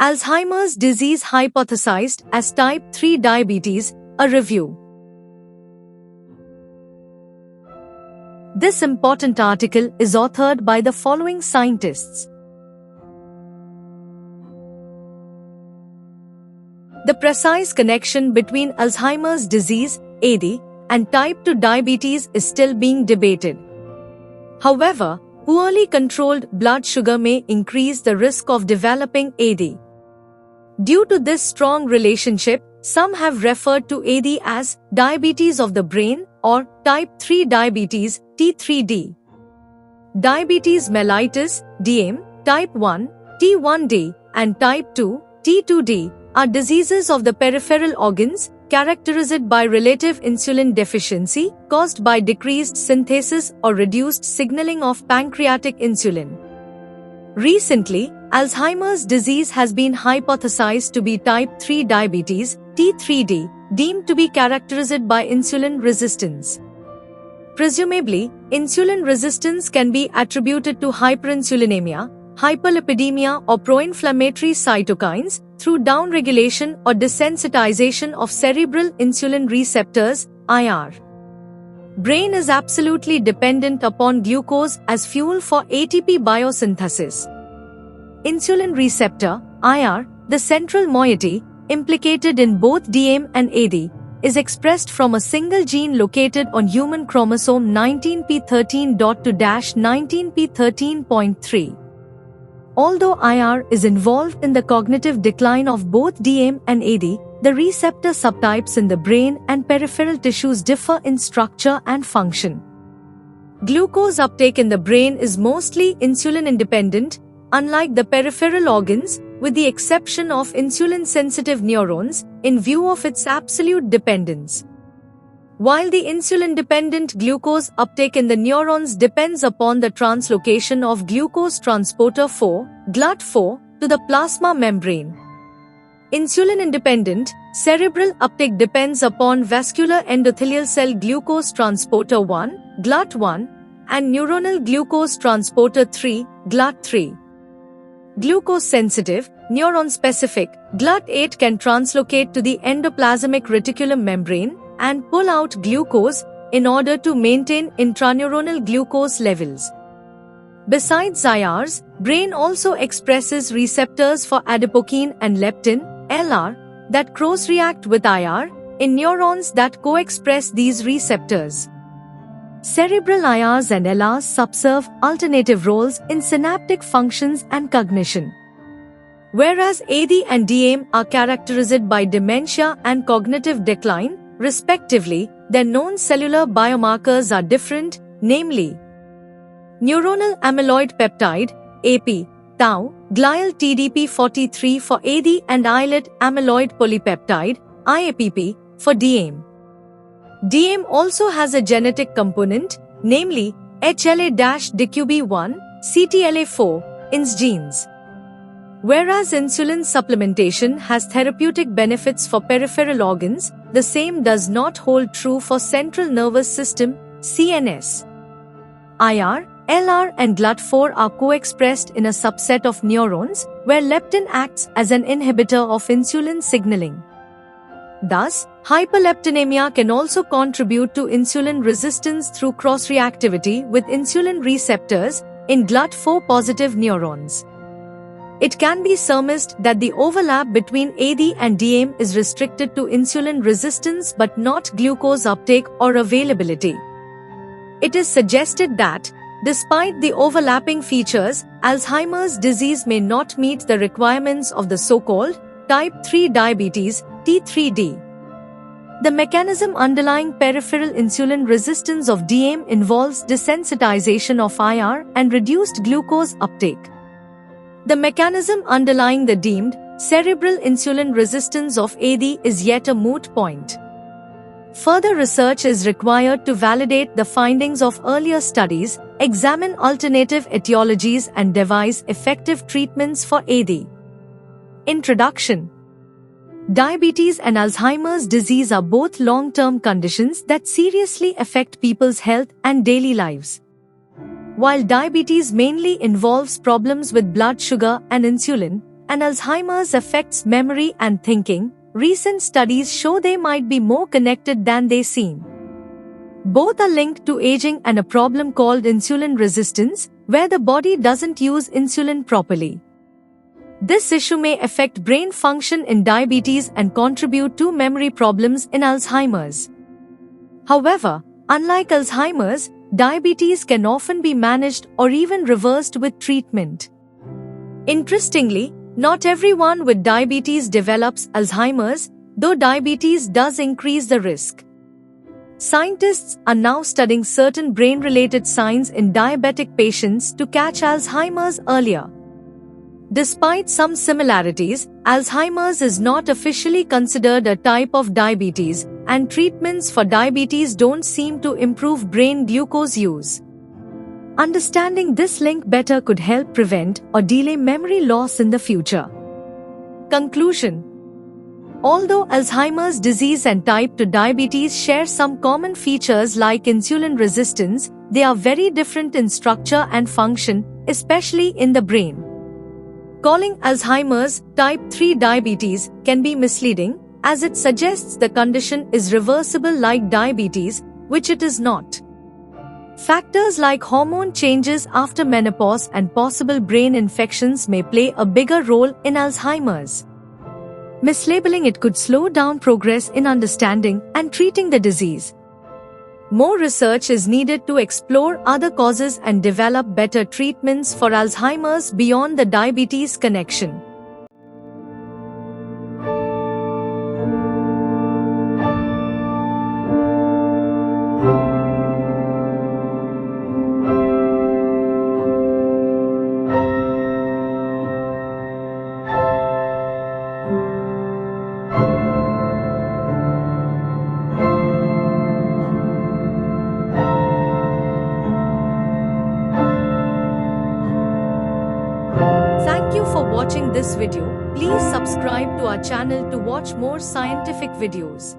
Alzheimer's disease hypothesized as type 3 diabetes, a review. This important article is authored by the following scientists. The precise connection between Alzheimer's disease, AD, and type 2 diabetes is still being debated. However, poorly controlled blood sugar may increase the risk of developing AD. Due to this strong relationship, some have referred to AD as diabetes of the brain or type 3 diabetes, T3D. Diabetes mellitus, DM, type 1, T1D, and type 2, T2D, are diseases of the peripheral organs characterized by relative insulin deficiency caused by decreased synthesis or reduced signaling of pancreatic insulin. Recently, Alzheimer's disease has been hypothesized to be type 3 diabetes, T3D, deemed to be characterized by insulin resistance. Presumably, insulin resistance can be attributed to hyperinsulinemia, hyperlipidemia or pro-inflammatory cytokines through downregulation or desensitization of cerebral insulin receptors, IR. Brain is absolutely dependent upon glucose as fuel for ATP biosynthesis. Insulin receptor, IR, the central moiety, implicated in both DM and AD, is expressed from a single gene located on human chromosome 19p13.2-19p13.3. Although IR is involved in the cognitive decline of both DM and AD, the receptor subtypes in the brain and peripheral tissues differ in structure and function. Glucose uptake in the brain is mostly insulin-independent, unlike the peripheral organs, with the exception of insulin-sensitive neurons, in view of its absolute dependence. While the insulin-dependent glucose uptake in the neurons depends upon the translocation of glucose transporter 4, GLUT4, to the plasma membrane. Insulin-independent, cerebral uptake depends upon vascular endothelial cell glucose transporter 1, GLUT1, and neuronal glucose transporter 3, GLUT3. Glucose-sensitive, neuron-specific, GLUT8 can translocate to the endoplasmic reticulum membrane and pull out glucose in order to maintain intraneuronal glucose levels. Besides IRs, brain also expresses receptors for adipokine and leptin, LR, that cross-react with IR in neurons that co-express these receptors. Cerebral IRs and LRs subserve alternative roles in synaptic functions and cognition. Whereas AD and DM are characterized by dementia and cognitive decline, respectively, their known cellular biomarkers are different, namely neuronal amyloid peptide, AP, tau, glial TDP-43 for AD and islet amyloid polypeptide, IAPP, for DM. DM also has a genetic component, namely HLA-DQB1, CTLA4, INS genes. Whereas insulin supplementation has therapeutic benefits for peripheral organs, the same does not hold true for central nervous system, CNS. IR, LR and GLUT4 are co-expressed in a subset of neurons, where leptin acts as an inhibitor of insulin signaling. Thus, hyperleptinemia can also contribute to insulin resistance through cross-reactivity with insulin receptors in GLUT4-positive neurons. It can be surmised that the overlap between AD and DM is restricted to insulin resistance but not glucose uptake or availability. It is suggested that, despite the overlapping features, Alzheimer's disease may not meet the requirements of the so-called type 3 diabetes, T3D. The mechanism underlying peripheral insulin resistance of DM involves desensitization of IR and reduced glucose uptake. The mechanism underlying the deemed cerebral insulin resistance of AD is yet a moot point. Further research is required to validate the findings of earlier studies, examine alternative etiologies and devise effective treatments for AD. Introduction. Diabetes and Alzheimer's disease are both long-term conditions that seriously affect people's health and daily lives. While diabetes mainly involves problems with blood sugar and insulin, and Alzheimer's affects memory and thinking, recent studies show they might be more connected than they seem. Both are linked to aging and a problem called insulin resistance, where the body doesn't use insulin properly. This issue may affect brain function in diabetes and contribute to memory problems in Alzheimer's. However, unlike Alzheimer's, diabetes can often be managed or even reversed with treatment. Interestingly, not everyone with diabetes develops Alzheimer's, though diabetes does increase the risk. Scientists are now studying certain brain-related signs in diabetic patients to catch Alzheimer's earlier. Despite some similarities, Alzheimer's is not officially considered a type of diabetes, and treatments for diabetes don't seem to improve brain glucose use. Understanding this link better could help prevent or delay memory loss in the future. Conclusion: although Alzheimer's disease and type 2 diabetes share some common features like insulin resistance, they are very different in structure and function, especially in the brain. Calling Alzheimer's type 3 diabetes can be misleading, as it suggests the condition is reversible like diabetes, which it is not. Factors like hormone changes after menopause and possible brain infections may play a bigger role in Alzheimer's. Mislabeling it could slow down progress in understanding and treating the disease. More research is needed to explore other causes and develop better treatments for Alzheimer's beyond the diabetes connection. Thank you for watching this video. Please subscribe to our channel to watch more scientific videos.